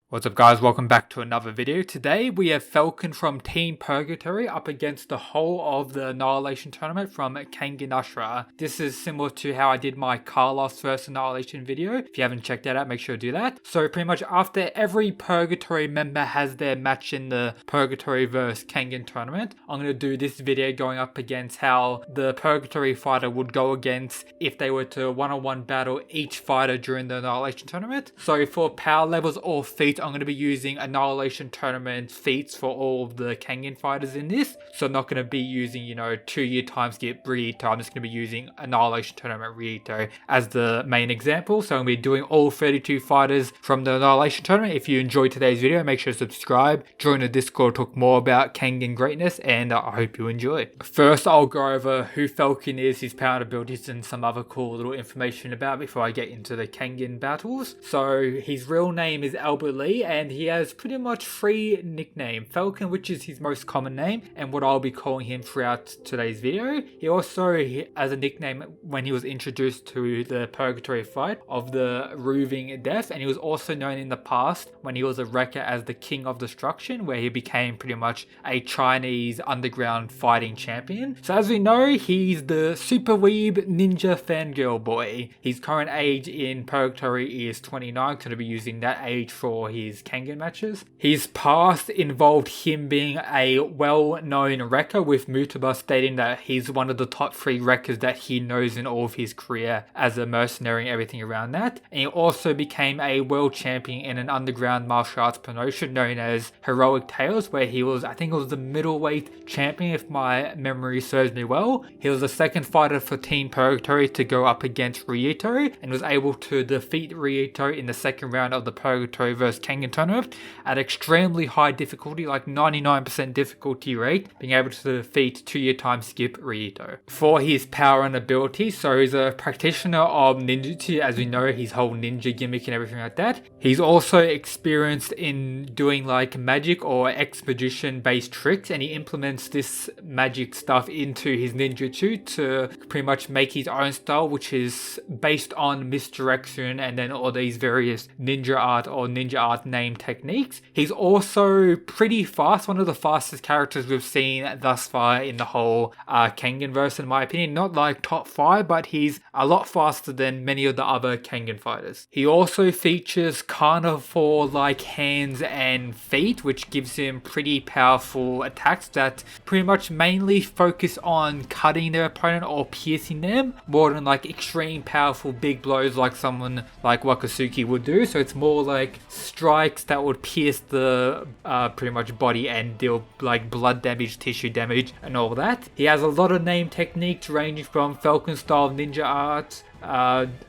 What's up guys, welcome back to another video. Today we have Falcon from Team Purgatory up against the whole of the Annihilation tournament from Kengan. This is similar to how I did my Carlos vs Annihilation video. If you haven't checked that out, make sure to do that. So pretty much after every Purgatory member has their match in the Purgatory vs Kengan tournament, I'm going to do this video going up against how the Purgatory fighter would go against if they were to one-on-one battle each fighter during the Annihilation tournament. So for power levels or feats, I'm going to be using Annihilation tournament feats for all of the Kengan fighters in this. So I'm not going to be using, 2-year time skip Rito. I'm just going to be using Annihilation tournament Rito as the main example. So I'm going to be doing all 32 fighters from the Annihilation tournament. If you enjoyed today's video, make sure to subscribe, join the Discord, talk more about Kengan greatness, and I hope you enjoy. First, I'll go over who Falcon is, his power and abilities, and some other cool little information about before I get into the Kengan battles. So his real name is Albert Lee, and he has pretty much 3 nicknames. Falcon, which is his most common name and what I'll be calling him throughout today's video. He also has a nickname when he was introduced to the Purgatory fight of the Roving Death, and he was also known in the past when he was a wrecker as the King of Destruction, where he became pretty much a Chinese underground fighting champion. So as we know, he's the super weeb ninja fangirl boy. His current age in Purgatory is 29, going to be using that age for his Kengan matches. His past involved him being a well-known wrecker, with Mutaba stating that he's one of the top 3 wreckers that he knows in all of his career as a mercenary and everything around that. And he also became a world champion in an underground martial arts promotion known as Heroic Tales, where he was, I think it was the middleweight champion if my memory serves me well. He was the second fighter for Team Purgatory to go up against Ryuto and was able to defeat Ryuto in the second round of the Purgatory vs Kengan tournament at extremely high difficulty, like 99% difficulty rate, being able to defeat 2-year time skip Ryuto. For his power and ability, so he's a practitioner of ninjutsu, as we know, his whole ninja gimmick and everything like that. He's also experienced in doing like magic or ex-magician based tricks, and he implements this magic stuff into his ninjutsu to pretty much make his own style, which is based on misdirection and then all these various ninja art or ninja art name techniques. He's also pretty fast, one of the fastest characters we've seen thus far in the whole Kengan verse, in my opinion. Not like top 5, but he's a lot faster than many of the other Kengan fighters. He also features carnivore like hands and feet, which gives him pretty powerful attacks that pretty much mainly focus on cutting their opponent or piercing them, more than like extreme powerful big blows like someone like Wakasuki would do. So it's more like strikes that would pierce the pretty much body and deal like blood damage, tissue damage and all that. He has a lot of name techniques ranging from Falcon style ninja art,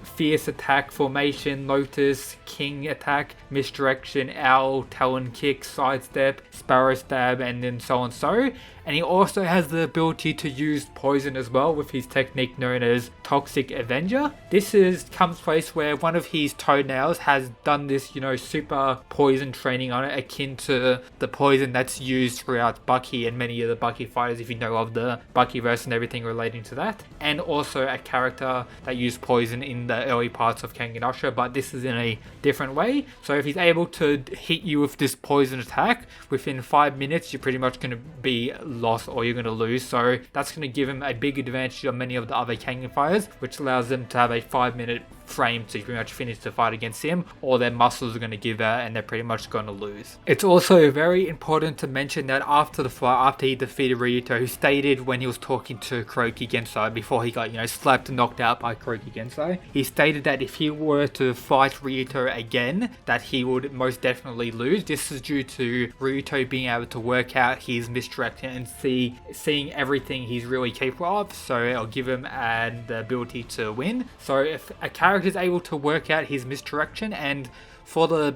fierce attack, formation, lotus, king attack, misdirection, owl, talon kick, sidestep, sparrow stab, and then so on so. And he also has the ability to use poison as well with his technique known as Toxic Avenger. This comes place where one of his toenails has done this, super poison training on it, akin to the poison that's used throughout Bucky and many of the Bucky fighters, if you know of the Buckyverse and everything relating to that. And also a character that used poison in the early parts of Kengan, but this is in a different way. So if he's able to hit you with this poison attack, within 5 minutes, you're pretty much going to be lost or you're going to lose. So that's going to give him a big advantage on many of the other Kengan fighters, which allows them to have a 5-minute frame to pretty much finish the fight against him, or their muscles are going to give out and they're pretty much going to lose. It's also very important to mention that after the fight, after he defeated Ryuto, who stated when he was talking to Kuroki Gensai before he got slapped and knocked out by Kuroki Gensai, he stated that if he were to fight Ryuto again, that he would most definitely lose. This is due to Ryuto being able to work out his misdirection and seeing everything he's really capable of, so it'll give him the ability to win. So if a character is able to work out his misdirection, and for the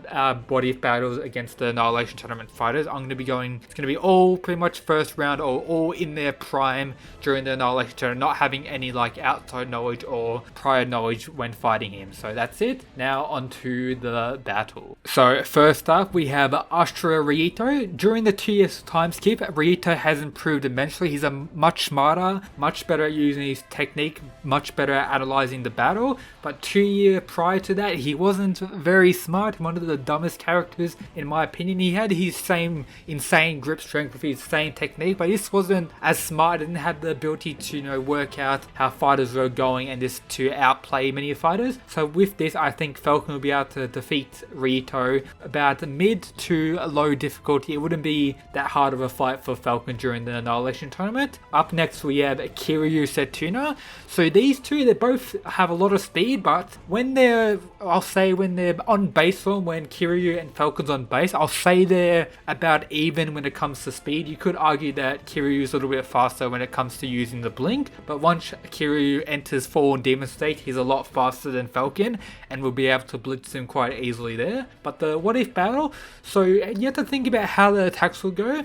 body of battles against the Annihilation tournament fighters, it's going to be all pretty much first round or all in their prime during the Annihilation tournament, not having any like outside knowledge or prior knowledge when fighting him. So that's it. Now onto the battle. So first up, we have Astra Ryuto. During the 2 years time skip, Ryuto has improved immensely. He's a much smarter, much better at using his technique, much better at analyzing the battle. But 2 years prior to that, he wasn't very smart. smart, one of the dumbest characters in my opinion. He had his same insane grip strength with his same technique, but this wasn't as smart. Didn't have the ability to, you know, work out how fighters were going and just to outplay many fighters. So with this, I think Falcon will be able to defeat Rito about mid to low difficulty. It wouldn't be that hard of a fight for Falcon during the Annihilation tournament. Up next we have Kiryu Setuna. So these two, they both have a lot of speed, but when they're on base form, when Kiryu and Falcon's on base, I'll say they're about even when it comes to speed. You could argue that Kiryu is a little bit faster when it comes to using the blink, but once Kiryu enters full demon state, he's a lot faster than Falcon and will be able to blitz him quite easily there. But the what if battle, so you have to think about how the attacks will go.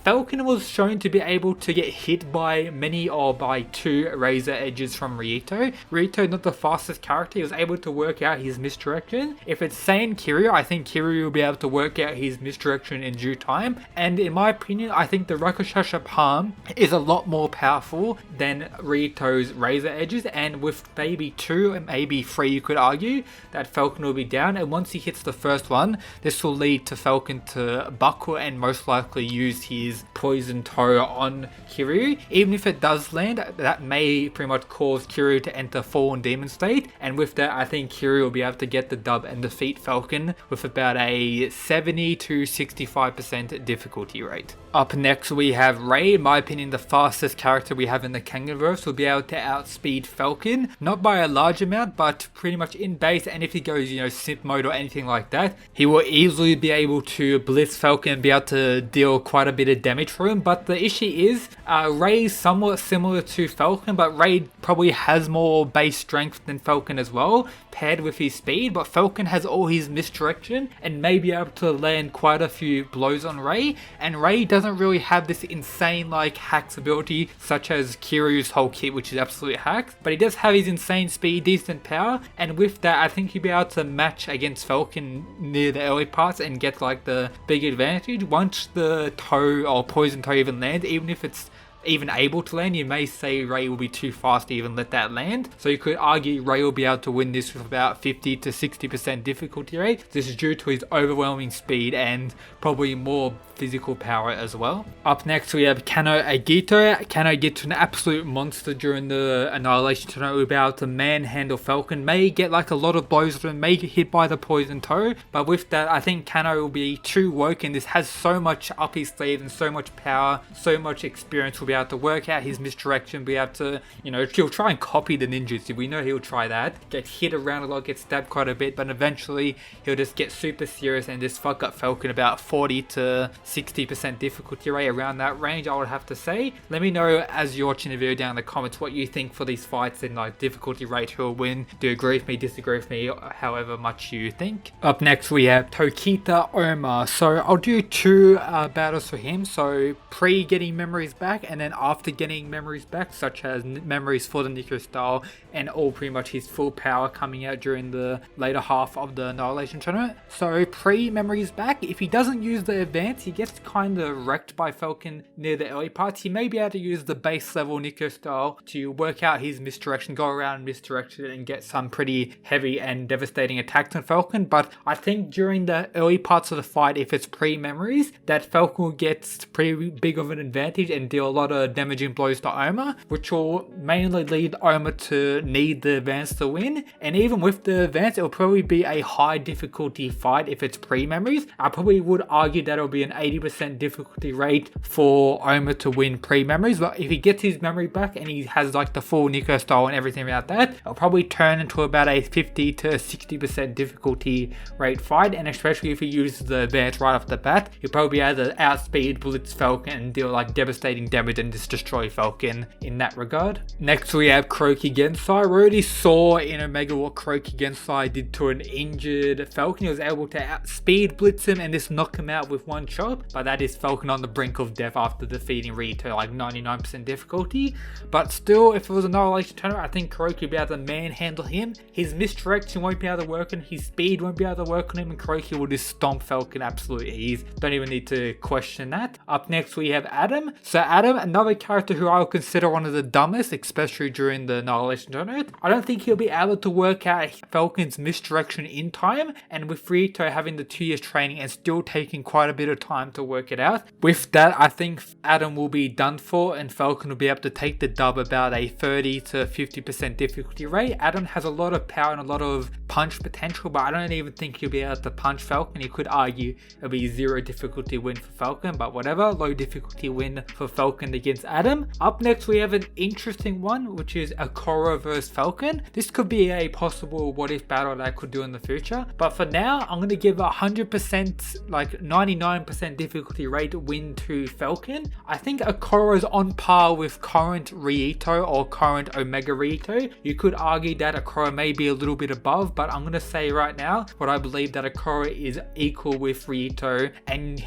Falcon was shown to be able to get hit by many or by 2 razor edges from Rito. Rito, not the fastest character, he was able to work out his misdirection. If it's Saiyan Kiryu, I think Kiryu will be able to work out his misdirection in due time. And in my opinion, I think the Rakashasha palm is a lot more powerful than Rito's razor edges. And with maybe 2 and maybe 3, you could argue that Falcon will be down. And once he hits the first one, this will lead to Falcon to buckle and most likely use his poison toe on Kiryu. Even if it does land, that may pretty much cause Kiryu to enter fallen demon state, and with that I think Kiryu will be able to get the dub and defeat Falcon with about a 70 to 65% difficulty rate. Up next we have Ray. In my opinion, the fastest character we have in the Kengan-verse, will be able to outspeed Falcon, not by a large amount, but pretty much in base, and if he goes, you know, simp mode or anything like that, he will easily be able to blitz Falcon and be able to deal quite a bit of damage for him. But the issue is, Ray's somewhat similar to Falcon, but Ray probably has more base strength than Falcon as well, paired with his speed, but Falcon has all his misdirection and may be able to land quite a few blows on Ray, and Ray doesn't really have this insane like hacks ability such as Kiryu's whole kit, which is absolute hacks, but he does have his insane speed, decent power, and with that I think he'll be able to match against Falcon near the early parts and get like the big advantage. Once the toe or poison toe even lands, even if it's even able to land, you may say Ray will be too fast to even let that land. So you could argue Ray will be able to win this with about 50 to 60% difficulty rate. This is due to his overwhelming speed and probably more physical power as well. Up next we have Kano Agito. Kano Agito, an absolute monster during the Annihilation tournament, will be able to manhandle Falcon, may get like a lot of blows from him, may get hit by the poison toe, but with that I think Kano will be too woken. This has so much up his sleeve and so much power, so much experience, will be able to work out his misdirection, be able to, you know, he'll try and copy the ninjutsu. We know he'll try that, get hit around a lot, get stabbed quite a bit, but eventually he'll just get super serious and just fuck up Falcon about 40 to 60% difficulty rate, around that range I would have to say. Let me know as you're watching the video down in the comments what you think for these fights and like difficulty rate, who will win. Do you agree with me, disagree with me, however much you think. Up next we have Tokita Oma. So I'll do 2 battles for him, so pre getting memories back and then after getting memories back, such as memories for the Nico style and all pretty much his full power coming out during the later half of the Annihilation tournament. So pre memories back, if he doesn't use the advance, he gets kind of wrecked by Falcon near the early parts. He may be able to use the base level Nico style to work out his misdirection, go around misdirection and get some pretty heavy and devastating attacks on Falcon, but I think during the early parts of the fight, if it's pre-memories, that Falcon gets pretty big of an advantage and deal a lot of damaging blows to Oma, which will mainly lead Oma to need the advance to win. And even with the advance, it will probably be a high difficulty fight if it's pre-memories. I probably would argue that it'll be an 80% difficulty rate for Oma to win pre-memories, but if he gets his memory back and he has like the full Nico style and everything about that, it'll probably turn into about a 50 to 60% difficulty rate fight, and especially if he uses the advance right off the bat, he'll probably be able to outspeed blitz Falcon and deal like devastating damage and just destroy Falcon in that regard. Next we have Kuroki Gensai. We already saw in Omega what Kuroki Gensai did to an injured Falcon. He was able to outspeed blitz him and just knock him out with one chop, but that is Falcon on the brink of death after defeating Rito, like 99% difficulty. But still, if it was an Annihilation tournament, I think Kuroki will be able to manhandle him. His misdirection won't be able to work on him, his speed won't be able to work on him, and Kuroki will just stomp Falcon absolute ease. Don't even need to question that. Up next we have Adam. So Adam, another character who I would consider one of the dumbest, especially during the Annihilation tournament. I don't think he'll be able to work out Falcon's misdirection in time, and with Rito having the 2 years training and still taking quite a bit of time to work it out. With that, I think Adam will be done for and Falcon will be able to take the dub about a 30 to 50% difficulty rate. Adam has a lot of power and a lot of punch potential, but I don't even think he'll be able to punch Falcon. You could argue it'll be 0 difficulty win for Falcon, but whatever, low difficulty win for Falcon against Adam. Up next we have an interesting one, which is Akora versus Falcon. This could be a possible what if battle that I could do in the future, but for now I'm going to give 100%, like 99% difficulty rate win to Falcon. I think Akora is on par with current Rito or current Omega Rito. You could argue that Akora may be a little bit above, but I'm going to say right now what I believe that Akora is equal with Rito, and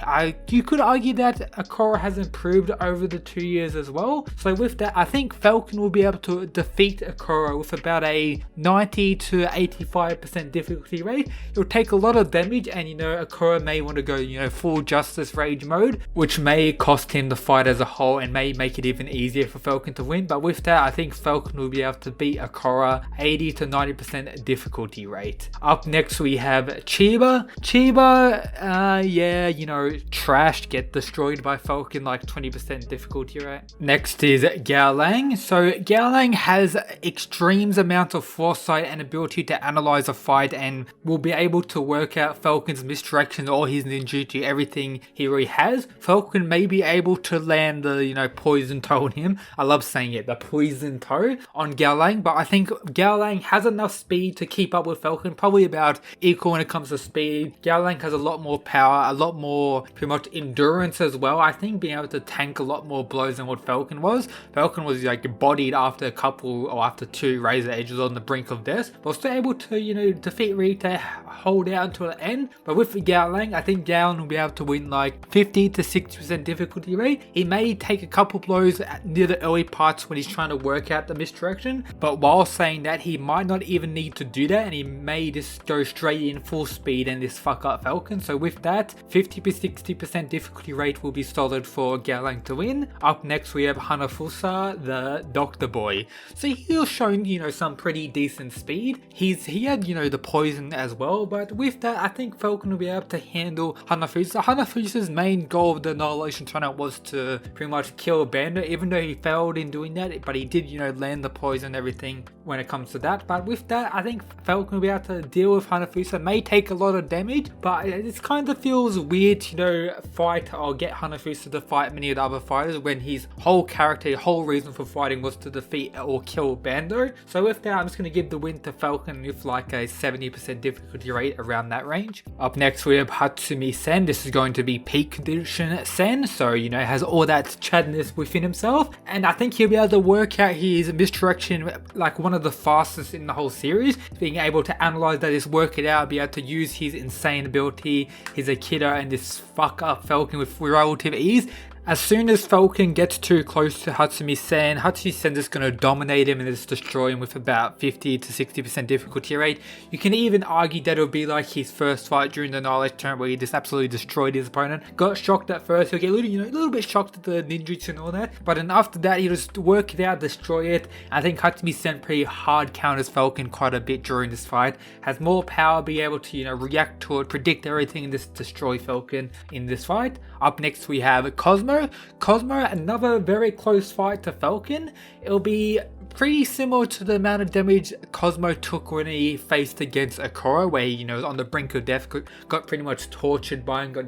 you could argue that Akora has improved over the 2 years as well. So with that, I think Falcon will be able to defeat Akora with about a 90 to 85% difficulty rate. It'll take a lot of damage, and Akora may want to go full Justice Rage mode, which may cost him the fight as a whole and may make it even easier for Falcon to win. But with that, I think Falcon will be able to beat Akora 80 to 90% difficulty rate. Up next we have Chiba. Trashed, get destroyed by Falcon, like 20% difficulty rate. Next is Gaolang. So Gaolang has extremes amount of foresight and ability to analyze a fight and will be able to work out Falcon's misdirection or his ninjutsu, everything he already has. Falcon may be able to land the poison toe on him. I love saying it, the poison toe on Gaolang, but I think Gaolang has enough speed to keep up with Falcon, probably about equal when it comes to speed. Gaolang has a lot more power, a lot more pretty much endurance as well. I think being able to tank a lot more blows than what Falcon was. Falcon was like bodied after a couple or after 2 razor edges on the brink of death, but still able to defeat Rita, hold out until the end. But with Gaolang, I think Gaolang will be able to win like 50 to 60% difficulty rate. He may take a couple blows near the early parts when he's trying to work out the misdirection, but while saying that, he might not even need to do that, and he may just go straight in full speed and just fuck up Falcon. So with that, 50 to 60% difficulty rate will be solid for Gaolang to win. Up next we have Hanafusa, the Doctor Boy. So he was shown some pretty decent speed. He had the poison as well, but with that I think Falcon will be able to handle Hanafusa. Hanafusa's main goal of the Annihilation tournament was to pretty much kill Bando, even though he failed in doing that, but he did land the poison and everything when it comes to that. But with that, I think Falcon will be able to deal with Hanafusa. May take a lot of damage, but it kind of feels weird to fight or get Hanafusa to fight many of the other fighters when his whole character, whole reason for fighting was to defeat or kill Bando. So with that, I'm just going to give the win to Falcon with like a 70% difficulty rate, around that range. Up next we have Hatsumi Sen. This is going to be peak condition Sen, so has all that chadness within himself, and I think he'll be able to work out his misdirection like one of the fastest in the whole series, being able to analyze that, just work it out, be able to use his insane ability, his Aikido, and just fuck up Falcon with relative ease. As soon as Falcon gets too close to Hatsumi Sen is going to dominate him and just destroy him with about 50 to 60% difficulty rate. You can even argue that it'll be like his first fight during the Annihilation tournament where he just absolutely destroyed his opponent. Got shocked at first, he'll get a little bit shocked at the ninjutsu and all that, but then after that he'll just work it out, destroy it. I think Hatsumi Sen pretty hard counters Falcon quite a bit during this fight, has more power, be able to react to it, predict everything, and just destroy Falcon in this fight. Up next we have Cosmo, another very close fight to Falcon. It'll be pretty similar to the amount of damage Cosmo took when he faced against Akora, where he was on the brink of death, got pretty much tortured by and got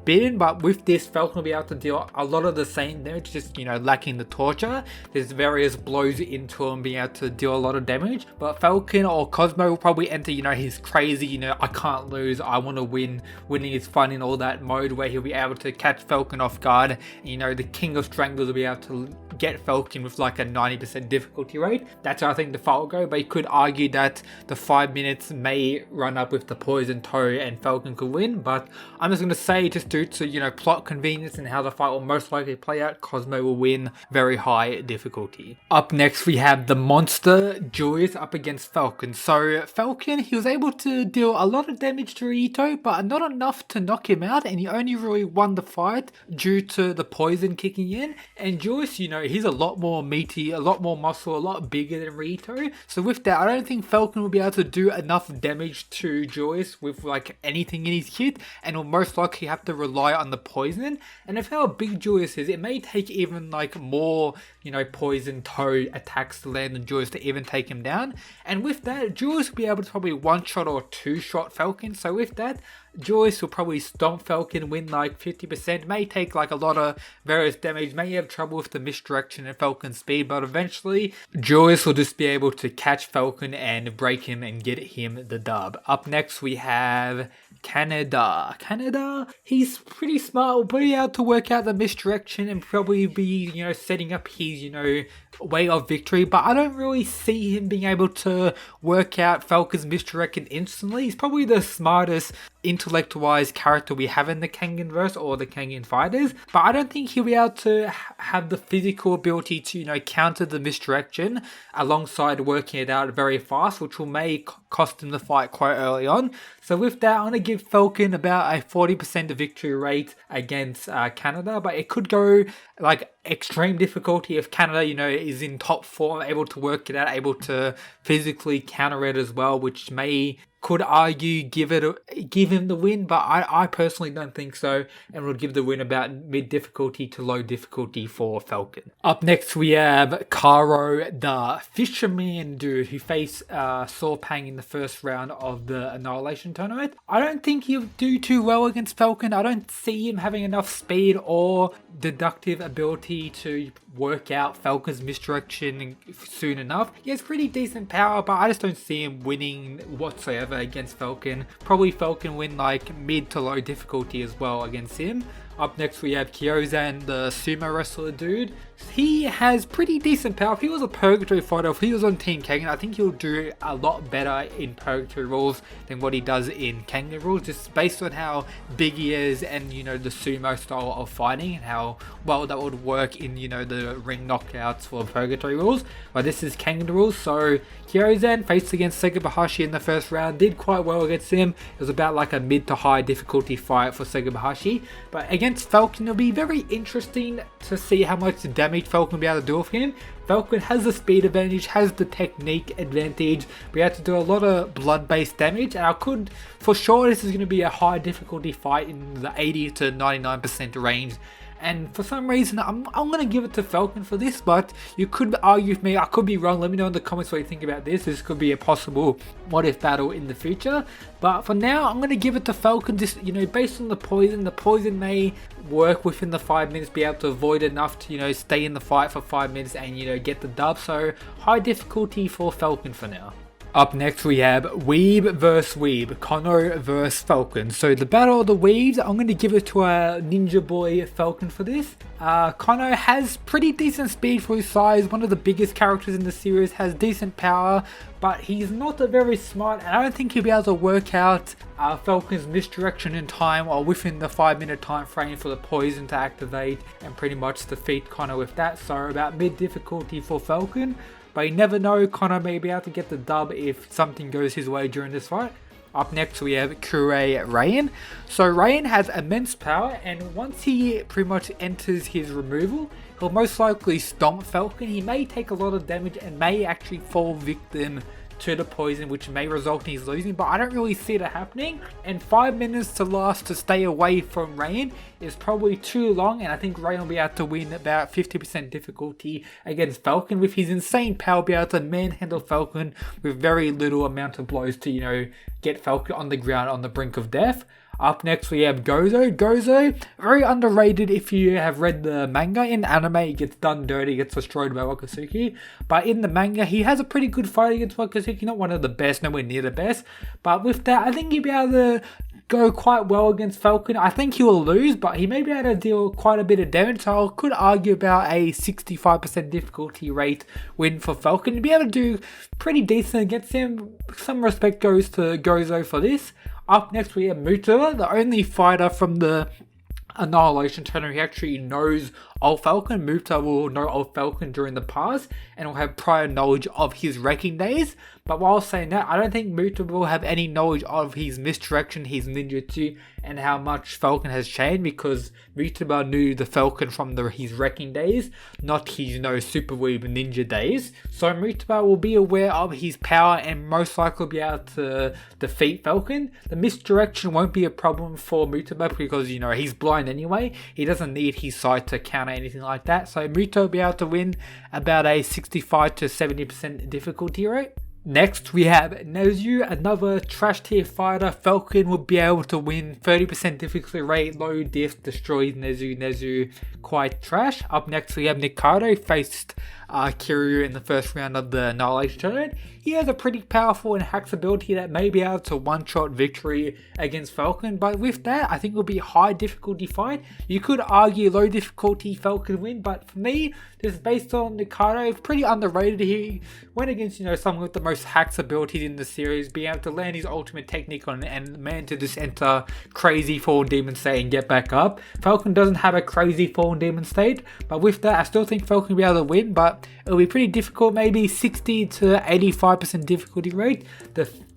beaten. But with this, Falcon will be able to deal a lot of the same damage, just lacking the torture. There's various blows into him, being able to deal a lot of damage. But Falcon or Cosmo will probably enter his crazy I can't lose, I want to win, winning is fun in all that mode, where he'll be able to catch Falcon off guard. The King of Stranglers will be able to get Falcon with like a 90% difficulty rate. That's how I think the fight will go, but you could argue that the 5 minutes may run up with the poison toe and Falcon could win, but I'm just going to say, just due to, you know, plot convenience and how the fight will most likely play out, Cosmo will win very high difficulty. Up next we have the monster Julius up against Falcon. So Falcon, he was able to deal a lot of damage to Rito, but not enough to knock him out, and he only really won the fight due to the poison kicking in. And Julius, you know, he's a lot more meaty, a lot more muscle, a lot bigger than Rito. So with that, I don't think Falcon will be able to do enough damage to Julius with like anything in his kit, and will most likely have to rely on the poison. And if how big Julius is, it may take even like more, you know, poison toe attacks to land on Julius to even take him down. And with that, Julius will be able to probably one-shot or two-shot Falcon. So with that, Julius will probably stomp Falcon, win like 50%, may take like a lot of various damage, may have trouble with the misdirection and Falcon's speed, but eventually Julius will just be able to catch Falcon and break him and get him the dub. Up next we have Canada, he's pretty smart, will be able to work out the misdirection and probably be, you know, setting up his, you know, way of victory, but I don't really see him being able to work out Falcon's misdirection instantly. He's probably the smartest intellect-wise character we have in the Kengan verse or the Kengan fighters, but I don't think he'll be able to have the physical ability to, you know, counter the misdirection alongside working it out very fast, which will may cost him the fight quite early on. So with that, I'm going to give Falcon about a 40% victory rate against Canada, but it could go like extreme difficulty if Canada, you know, is in top form, able to work it out, able to physically counter it as well, which could argue give him the win, but I personally don't think so, and would give the win about mid difficulty to low difficulty for Falcon. Up next we have Karo, the fisherman dude who faced Sorpang in the first round of the Annihilation tournament. I don't think he'll do too well against Falcon. I don't see him having enough speed or deductive ability to work out Falcon's misdirection soon enough. He has pretty decent power, but I just don't see him winning whatsoever against Falcon. Probably Falcon win like mid to low difficulty as well against him. Up next we have Kyozan, the sumo wrestler dude. He has pretty decent power. If he was a Purgatory fighter, if he was on Team Kengan, I think he'll do a lot better in Purgatory rules than what he does in Kengan rules, just based on how big he is and, you know, the sumo style of fighting and how well that would work in, you know, the ring knockouts for Purgatory rules. But this is Kengan rules, so Kyozan faced against Segabahashi in the first round, did quite well against him. It was about like a mid to high difficulty fight for Segabahashi, but against Falcon it'll be very interesting to see how much damage Falcon will be able to do with him. Falcon has the speed advantage, has the technique advantage, we have to do a lot of blood based damage, and I could for sure this is going to be a high difficulty fight in the 80 to 99% range. And for some reason, I'm going to give it to Falcon for this, but you could argue with me, I could be wrong. Let me know in the comments what you think about this. This could be a possible what if battle in the future. But for now, I'm going to give it to Falcon, just, you know, based on the poison may work within the 5 minutes, be able to avoid enough to, you know, stay in the fight for 5 minutes and, you know, get the dub. So high difficulty for Falcon for now. Up next we have Weeb vs Weeb, Kono vs Falcon. So the battle of the Weebs, I'm going to give it to a ninja boy Falcon for this. Kono has pretty decent speed for his size, one of the biggest characters in the series, has decent power, but he's not a very smart, and I don't think he'll be able to work out Falcon's misdirection in time or within the 5 minute time frame for the poison to activate and pretty much defeat Kono with that. So about mid difficulty for Falcon. But you never know, Kono may be able to get the dub if something goes his way during this fight. Up next we have Kurei Rain. So Rain has immense power, and once he pretty much enters his removal, he'll most likely stomp Falcon. He may take a lot of damage and may actually fall victim to the poison, which may result in his losing, but I don't really see that happening. And 5 minutes to last to stay away from Rain is probably too long, and I think Rain will be able to win about 50% difficulty against Falcon. With his insane power, be able to manhandle Falcon with very little amount of blows to, you know, get Falcon on the ground on the brink of death. Up next we have Gozo. Gozo, very underrated if you have read the manga. In anime he gets done dirty, gets destroyed by Wakatsuki. But in the manga he has a pretty good fight against Wakatsuki, not one of the best, nowhere near the best. But with that, I think he'll be able to go quite well against Falcon. I think he will lose, but he may be able to deal quite a bit of damage, so I could argue about a 65% difficulty rate win for Falcon. To be able to do pretty decent against him, some respect goes to Gozo for this. Up next we have Muta, the only fighter from the Annihilation tournament who actually knows of Falcon. Muta will know of Falcon during the past and will have prior knowledge of his wrecking days. But while saying that, I don't think Muta will have any knowledge of his misdirection, his ninjutsu, and how much Falcon has changed, because Muta knew the Falcon from his wrecking days, not his super weeb ninja days. So Muta will be aware of his power and most likely be able to defeat Falcon. The misdirection won't be a problem for Muta because he's blind anyway. He doesn't need his sight to counter anything like that. So Muta will be able to win about a 65 to 70% difficulty rate. Next we have Nezu, another trash tier fighter. Falcon will be able to win 30% difficulty rate, low diff, destroys Nezu quite trash. Up next we have Nikado, faced Kiryu in the first round of the Annihilation tournament. He has a pretty powerful and hacks ability that may be able to one-shot victory against Falcon, but with that, I think it will be a high difficulty fight. You could argue low difficulty Falcon win, but for me, this is based on Nikado, pretty underrated. He went against, someone with the most hacks abilities in the series, being able to land his ultimate technique on it and man to just enter crazy fallen demon state and get back up. Falcon doesn't have a crazy fallen demon state, but with that, I still think Falcon will be able to win, but it'll be pretty difficult, maybe 60 to 85% difficulty rate.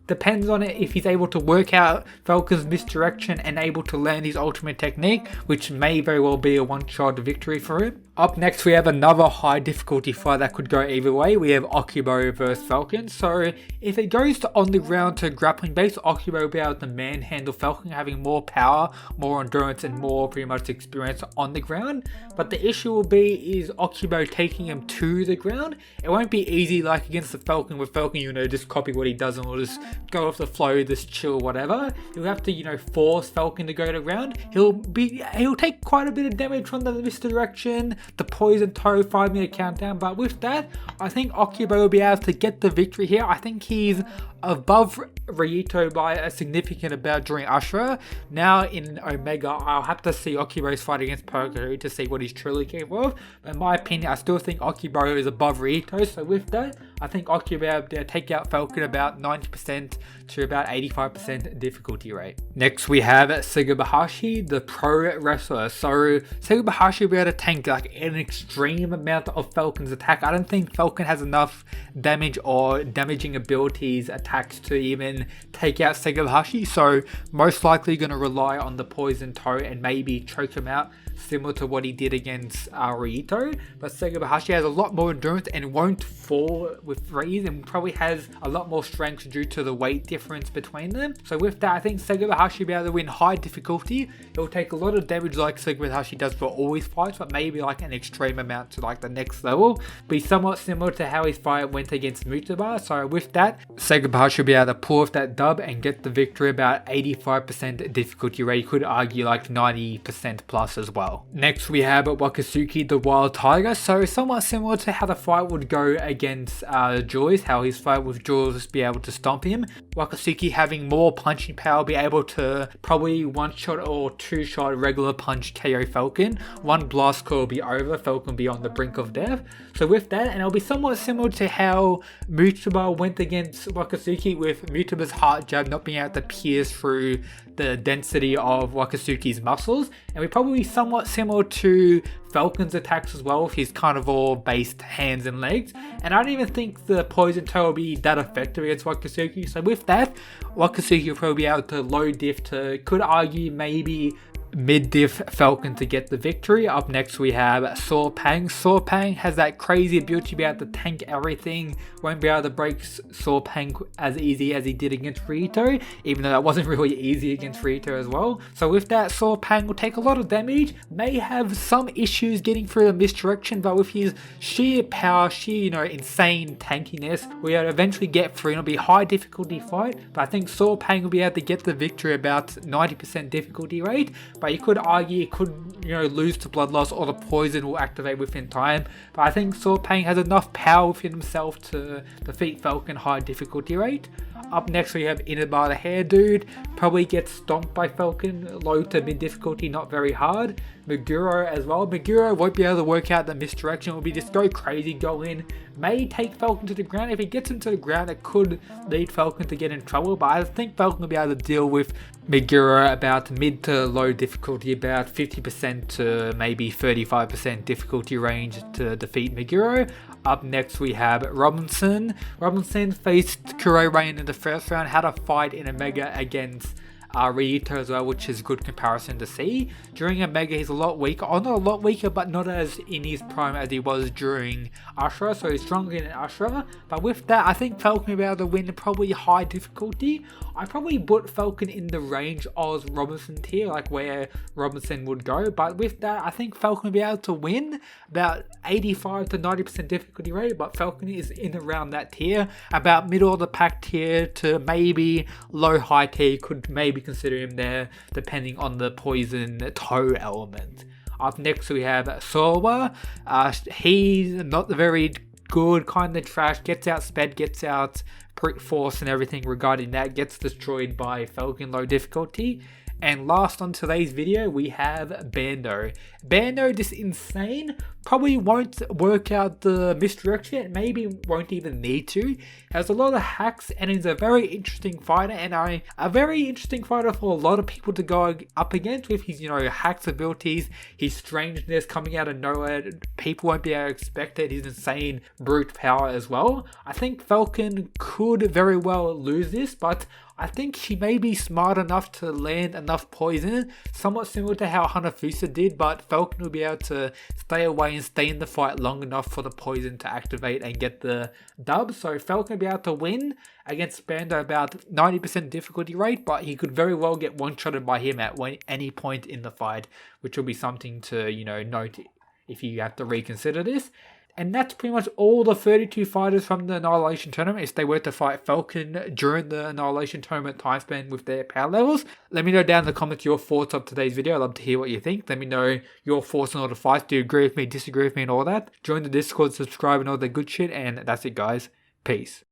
Depends on it if he's able to work out Falcon's misdirection and able to land his ultimate technique, which may very well be a one-shot victory for him. Up next we have another high difficulty fight that could go either way. We have Okubo versus Falcon. So if it goes to on the ground to grappling base, Okubo will be able to manhandle Falcon, having more power, more endurance, and more pretty much experience on the ground. But the issue will be is Okubo taking him to the ground. It won't be easy like against the Falcon, with Falcon just copy what he does and will just go off the flow, just chill, whatever. He'll have to force Falcon to go to the ground. He'll take quite a bit of damage from the misdirection, the poison toe, 5-minute countdown, but with that, I think Okubo will be able to get the victory here. I think he's above Ryuto by a significant amount during Ashura. Now in Omega, I'll have to see Okubo's fight against Purgatory to see what he's truly capable of. But in my opinion, I still think Okubo is above Ryuto, so with that, I think Okubo will be able to take out Falcon about 90% to about 85% difficulty rate. Next we have Sugabahashi, the pro wrestler. So Sugabahashi will be able to tank like an extreme amount of Falcon's attack. I don't think Falcon has enough damage or damaging abilities attacks to even take out Sugabahashi, so most likely going to rely on the poison toe and maybe choke him out, similar to what he did against Ryuto. But Sugabahashi has a lot more endurance and won't fall with ease, and probably has a lot more strength due to the weight difference between them. So with that, I think Sugabahashi will be able to win high difficulty. It will take a lot of damage like Sugabahashi does for all his fights, but maybe like an extreme amount to like the next level. Be somewhat similar to how his fight went against Mutaba. So with that, Sugabahashi will be able to pull off that dub and get the victory about 85% difficulty rate. You could argue like 90% plus as well. Next we have Wakatsuki, the Wild Tiger. So somewhat similar to how the fight would go against Julius, how his fight with Julius be able to stomp him. Wakatsuki having more punching power, be able to probably one shot or two shot regular punch KO Falcon. One blast call will be over, Falcon will be on the brink of death. So with that, and it'll be somewhat similar to how Mutaba went against Wakatsuki, with Mutaba's heart jab not being able to pierce through the density of Wakatsuki's muscles, and we probably somewhat similar to Falcon's attacks as well, with his carnivore based hands and legs. And I don't even think the poison toe will be that effective against Wakatsuki. So with that, Wakatsuki will probably be able to low diff to, could argue maybe mid-diff Falcon to get the victory. Up next we have Sorpang. Sorpang has that crazy ability to be able to tank everything. Won't be able to break Sorpang as easy as he did against Ryuto, even though that wasn't really easy against Ryuto as well. So with that, Sorpang will take a lot of damage, may have some issues getting through the misdirection, but with his sheer power, sheer insane tankiness, we'll eventually get through. It'll be a high difficulty fight, but I think Sorpang will be able to get the victory about 90% difficulty rate. but you could argue it could, lose to blood loss, or the poison will activate within time. But I think Sword Pain has enough power within himself to defeat Falcon high difficulty rate. Up next we have Inaba the Hair Dude, probably gets stomped by Falcon, low to mid difficulty, not very hard. Meguro as well. Meguro won't be able to work out the misdirection, will be just go crazy, go in, may take Falcon to the ground. If he gets him to the ground, it could lead Falcon to get in trouble, but I think Falcon will be able to deal with Meguro about mid to low difficulty, about 50% to maybe 35% difficulty range to defeat Meguro. Up next we have Robinson. Robinson faced Kuro Rain in the first round, had a fight in a Mega against Rito as well, which is a good comparison to see. During a Mega he's a lot weaker, not a lot weaker, but not as in his prime as he was during Ashura, so he's stronger than Ashura. But with that, I think Falcon will be able to win probably high difficulty. I probably put Falcon in the range of Robinson tier, like where Robinson would go, but with that I think Falcon will be able to win about 85 to 90% difficulty rate, but Falcon is in around that tier, about middle of the pack tier to maybe low high tier. Could maybe consider him there depending on the poison toe element. Up next we have Sorwa. He's not very good, kind of trash, gets out sped, gets out Prick Force and everything regarding that, gets destroyed by Falcon low difficulty. And last on today's video we have Bando. Bando, just insane, probably won't work out the misdirection, maybe won't even need to. Has a lot of hacks and is a very interesting fighter, and a very interesting fighter for a lot of people to go up against with his hacks abilities, his strangeness coming out of nowhere. People won't be able to expect it, his insane brute power as well. I think Falcon could very well lose this, but I think she may be smart enough to land enough poison, somewhat similar to how Hanafusa did, but Falcon will be able to stay away and stay in the fight long enough for the poison to activate and get the dub. So Falcon will be able to win against Bando about 90% difficulty rate, but he could very well get one-shotted by him at any point in the fight, which will be something to, note if you have to reconsider this. And that's pretty much all the 32 fighters from the Annihilation tournament if they were to fight Falcon during the Annihilation tournament time span with their power levels. Let me know down in the comments your thoughts of today's video. I'd love to hear what you think. Let me know your thoughts on all the fights. Do you agree with me, disagree with me and all that? Join the Discord, subscribe and all the good shit. And that's it guys. Peace.